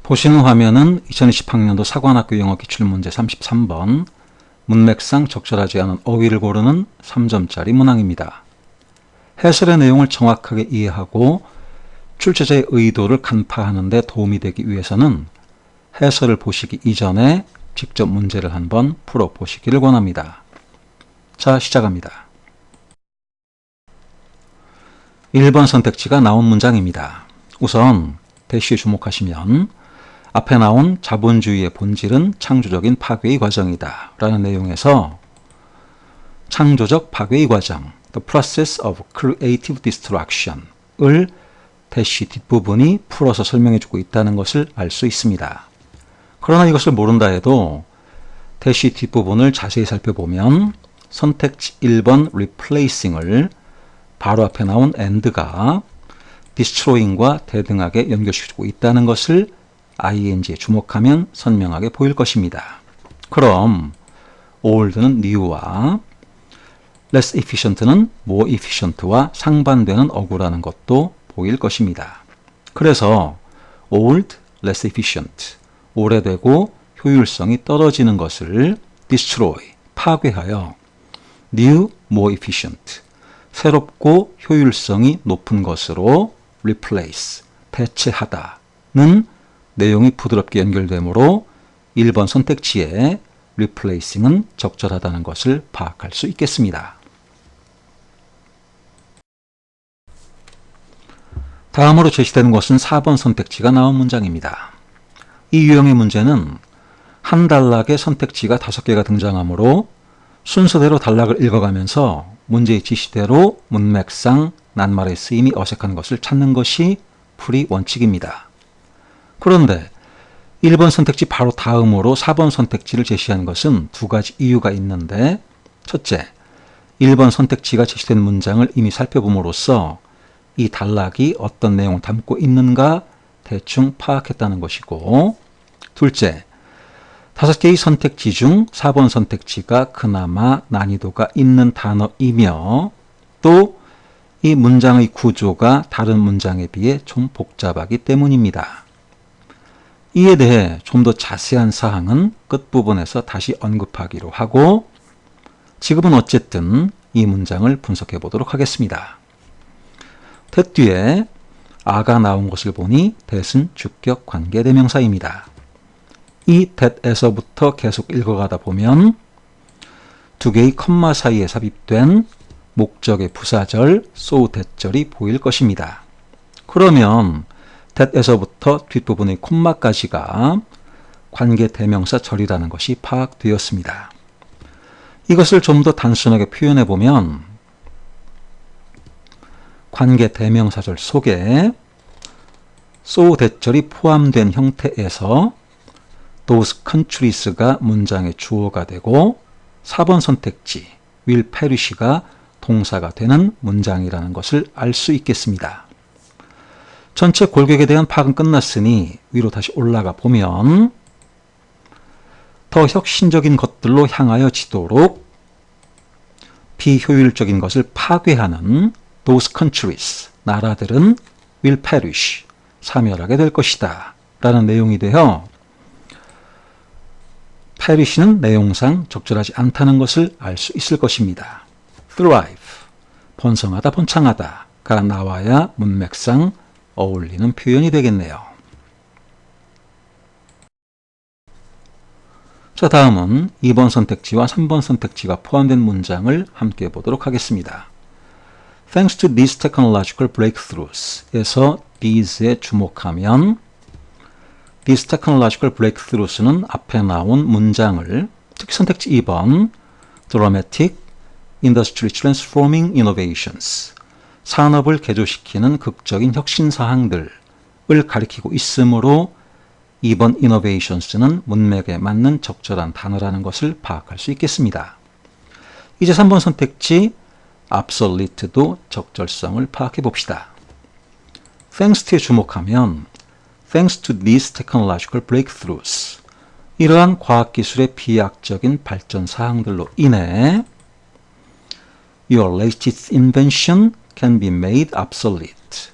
보시는 화면은 2020학년도 사관학교 영어 기출문제 33번 문맥상 적절하지 않은 어휘를 고르는 3점짜리 문항입니다. 해설의 내용을 정확하게 이해하고 출제자의 의도를 간파하는 데 도움이 되기 위해서는 해설을 보시기 이전에 직접 문제를 한번 풀어보시기를 권합니다. 자, 시작합니다. 1번 선택지가 나온 문장입니다. 우선 대시에 주목하시면 앞에 나온 자본주의의 본질은 창조적인 파괴의 과정이다 라는 내용에서 창조적 파괴의 과정, The process of creative destruction을 대시 뒷부분이 풀어서 설명해주고 있다는 것을 알 수 있습니다. 그러나 이것을 모른다 해도 대시 뒷부분을 자세히 살펴보면 선택지 1번 replacing을 바로 앞에 나온 and가 destroying과 대등하게 연결시키고 있다는 것을 ing에 주목하면 선명하게 보일 것입니다. 그럼 old는 new와 less efficient는 more efficient와 상반되는 어구라는 것도 보일 것입니다. 그래서 old, less efficient, 오래되고 효율성이 떨어지는 것을 destroy, 파괴하여 new, more efficient, 새롭고 효율성이 높은 것으로 replace, 대체하다는 내용이 부드럽게 연결되므로 1번 선택지에 replacing은 적절하다는 것을 파악할 수 있겠습니다. 다음으로 제시되는 것은 4번 선택지가 나온 문장입니다. 이 유형의 문제는 한 단락에 선택지가 5개가 등장하므로 순서대로 단락을 읽어가면서 문제의 지시대로 문맥상 낱말의 쓰임이 어색한 것을 찾는 것이 풀이 원칙입니다. 그런데 1번 선택지 바로 다음으로 4번 선택지를 제시한 것은 두 가지 이유가 있는데, 첫째, 1번 선택지가 제시된 문장을 이미 살펴봄으로써 이 단락이 어떤 내용을 담고 있는가 대충 파악했다는 것이고, 둘째, 5개의 선택지 중 4번 선택지가 그나마 난이도가 있는 단어이며 또 이 문장의 구조가 다른 문장에 비해 좀 복잡하기 때문입니다. 이에 대해 좀 더 자세한 사항은 끝부분에서 다시 언급하기로 하고, 지금은 어쨌든 이 문장을 분석해 보도록 하겠습니다. that 뒤에 a가 나온 것을 보니 that은 주격 관계대명사입니다. 이 that에서부터 계속 읽어가다 보면 두 개의 컴마 사이에 삽입된 목적의 부사절 so that절이 보일 것입니다. 그러면 that에서부터 뒷부분의 콤마까지가 관계대명사 절이라는 것이 파악되었습니다. 이것을 좀 더 단순하게 표현해 보면 관계대명사절 속에 so that절이 포함된 형태에서 those countries가 문장의 주어가 되고 4번 선택지 will perish가 동사가 되는 문장이라는 것을 알 수 있겠습니다. 전체 골격에 대한 파악은 끝났으니 위로 다시 올라가 보면 더 혁신적인 것들로 향하여 지도록 비효율적인 것을 파괴하는 those countries, 나라들은 will perish, 사멸하게 될 것이다 라는 내용이 되어 perish는 내용상 적절하지 않다는 것을 알 수 있을 것입니다. thrive, 번성하다, 번창하다가 나와야 문맥상 어울리는 표현이 되겠네요. 자, 다음은 2번 선택지와 3번 선택지가 포함된 문장을 함께 보도록 하겠습니다. Thanks to these technological breakthroughs 에서 these에 주목하면 these technological breakthroughs는 앞에 나온 문장을 특히 선택지 2번 dramatic, industry transforming innovations 산업을 개조시키는 극적인 혁신사항들을 가리키고 있으므로 2번 innovations는 문맥에 맞는 적절한 단어라는 것을 파악할 수 있겠습니다. 이제 3번 선택지 obsolete도 적절성을 파악해 봅시다. thanks to에 주목하면 thanks to these technological breakthroughs 이러한 과학기술의 비약적인 발전 사항들로 인해 your latest invention can be made obsolete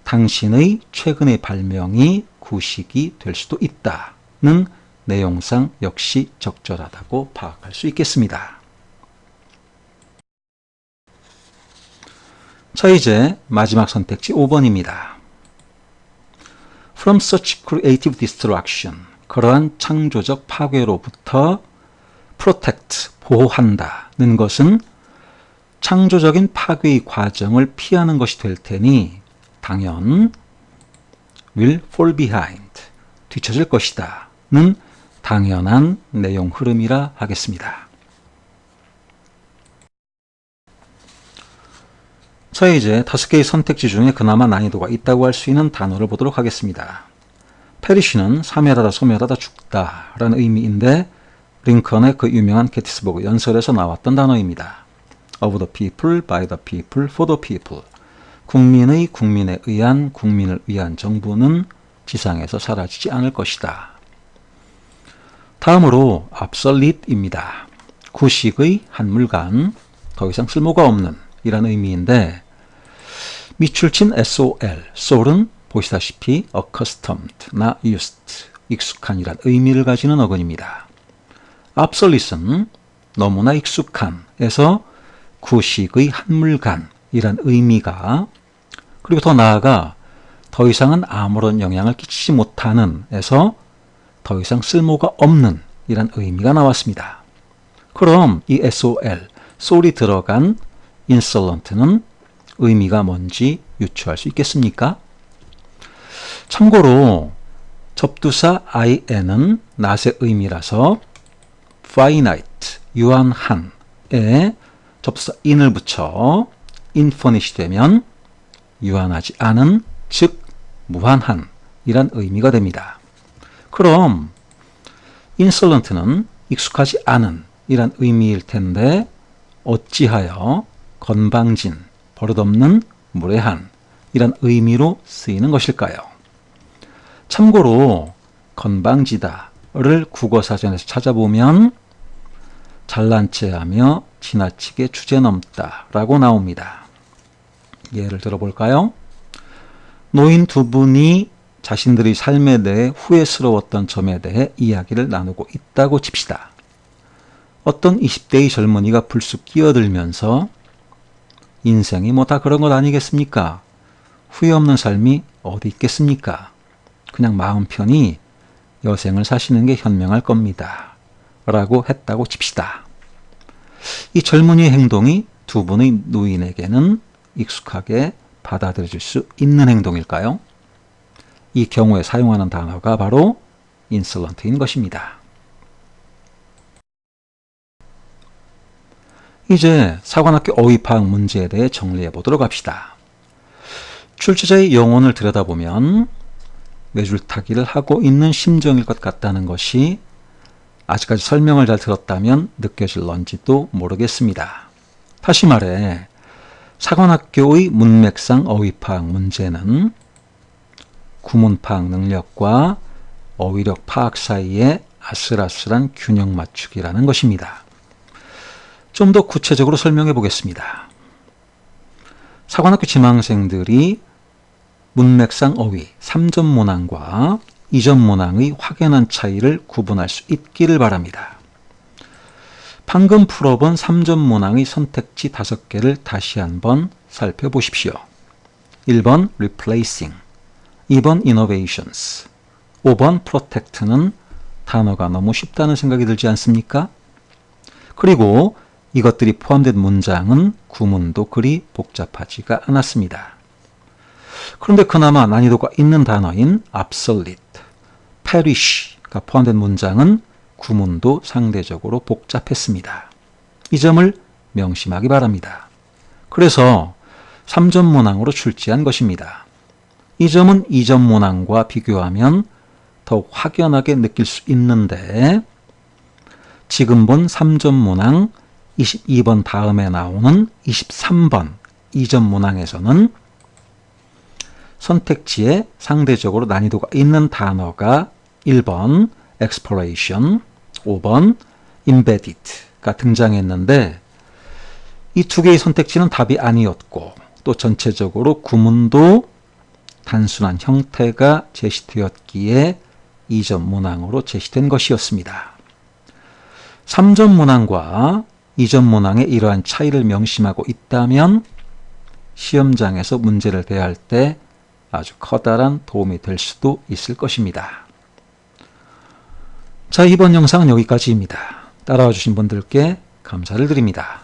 당신의 최근의 발명이 구식이 될 수도 있다는 내용상 역시 적절하다고 파악할 수 있겠습니다. 자, 이제 마지막 선택지 5번입니다. From such creative destruction, 그러한 창조적 파괴로부터 protect, 보호한다는 것은 창조적인 파괴의 과정을 피하는 것이 될 테니 당연 will fall behind, 뒤처질 것이다 는 당연한 내용 흐름이라 하겠습니다. 자, 이제 5개의 선택지 중에 그나마 난이도가 있다고 할 수 있는 단어를 보도록 하겠습니다. 페리쉬는 사멸하다, 소멸하다, 죽다 라는 의미인데 링컨의 그 유명한 게티스버그 연설에서 나왔던 단어입니다. Of the people, by the people, for the people. 국민의, 국민에 의한, 국민을 위한 정부는 지상에서 사라지지 않을 것이다. 다음으로 obsolete입니다. 구식의 한물간, 더 이상 쓸모가 없는 이란 의미인데 밑줄 친 SOL, soul은 보시다시피 accustomed나 used, 익숙한이란 의미를 가지는 어근입니다. obsolete는 너무나 익숙한에서 구식의 한물간이란 의미가, 그리고 더 나아가 더 이상은 아무런 영향을 끼치지 못하는 에서 더 이상 쓸모가 없는 이란 의미가 나왔습니다. 그럼 이 SOL, soul이 들어간 insolent는 의미가 뭔지 유추할 수 있겠습니까? 참고로 접두사 in은 낫의 의미라서 finite, 유한한에 접두사 in을 붙여 infinite이 되면 유한하지 않은, 즉 무한한 이란 의미가 됩니다. 그럼 insolent는 익숙하지 않은 이란 의미일 텐데 어찌하여 건방진, 버릇없는, 무례한 이란 의미로 쓰이는 것일까요? 참고로 건방지다를 국어사전에서 찾아보면 잘난 체하며 지나치게 주제넘다 라고 나옵니다. 예를 들어볼까요? 노인 두 분이 자신들의 삶에 대해 후회스러웠던 점에 대해 이야기를 나누고 있다고 칩시다. 어떤 20대의 젊은이가 불쑥 끼어들면서 인생이 뭐 다 그런 것 아니겠습니까? 후회 없는 삶이 어디 있겠습니까? 그냥 마음 편히 여생을 사시는 게 현명할 겁니다. 라고 했다고 칩시다. 이 젊은이의 행동이 두 분의 노인에게는 익숙하게 받아들여질 수 있는 행동일까요? 이 경우에 사용하는 단어가 바로 insolent인 것입니다. 이제 사관학교 어휘파악 문제에 대해 정리해 보도록 합시다. 출제자의 영혼을 들여다보면 뇌줄타기를 하고 있는 심정일 것 같다는 것이 아직까지 설명을 잘 들었다면 느껴질런지도 모르겠습니다. 다시 말해 사관학교의 문맥상 어휘파악 문제는 구문파악 능력과 어휘력 파악 사이의 아슬아슬한 균형 맞추기라는 것입니다. 좀 더 구체적으로 설명해 보겠습니다. 사관학교 지망생들이 문맥상 어휘 3점 문항과 2점 문항의 확연한 차이를 구분할 수 있기를 바랍니다. 방금 풀어본 3점 문항의 선택지 5개를 다시 한번 살펴보십시오. 1번 replacing, 2번 innovations, 5번 protect는 단어가 너무 쉽다는 생각이 들지 않습니까? 그리고 이것들이 포함된 문장은 구문도 그리 복잡하지가 않았습니다. 그런데 그나마 난이도가 있는 단어인 obsolete, perish가 포함된 문장은 구문도 상대적으로 복잡했습니다. 이 점을 명심하기 바랍니다. 그래서 3점 문항으로 출제한 것입니다. 이 점은 2점 문항과 비교하면 더욱 확연하게 느낄 수 있는데 지금 본 3점 문항 22번 다음에 나오는 23번 2점 문항에서는 선택지에 상대적으로 난이도가 있는 단어가 1번 exploration, 5번 embedded가 등장했는데 이 두 개의 선택지는 답이 아니었고 또 전체적으로 구문도 단순한 형태가 제시되었기에 2점 문항으로 제시된 것이었습니다. 3점 문항과 2점 문항의 이러한 차이를 명심하고 있다면 시험장에서 문제를 대할 때 아주 커다란 도움이 될 수도 있을 것입니다. 자, 이번 영상은 여기까지입니다. 따라와 주신 분들께 감사를 드립니다.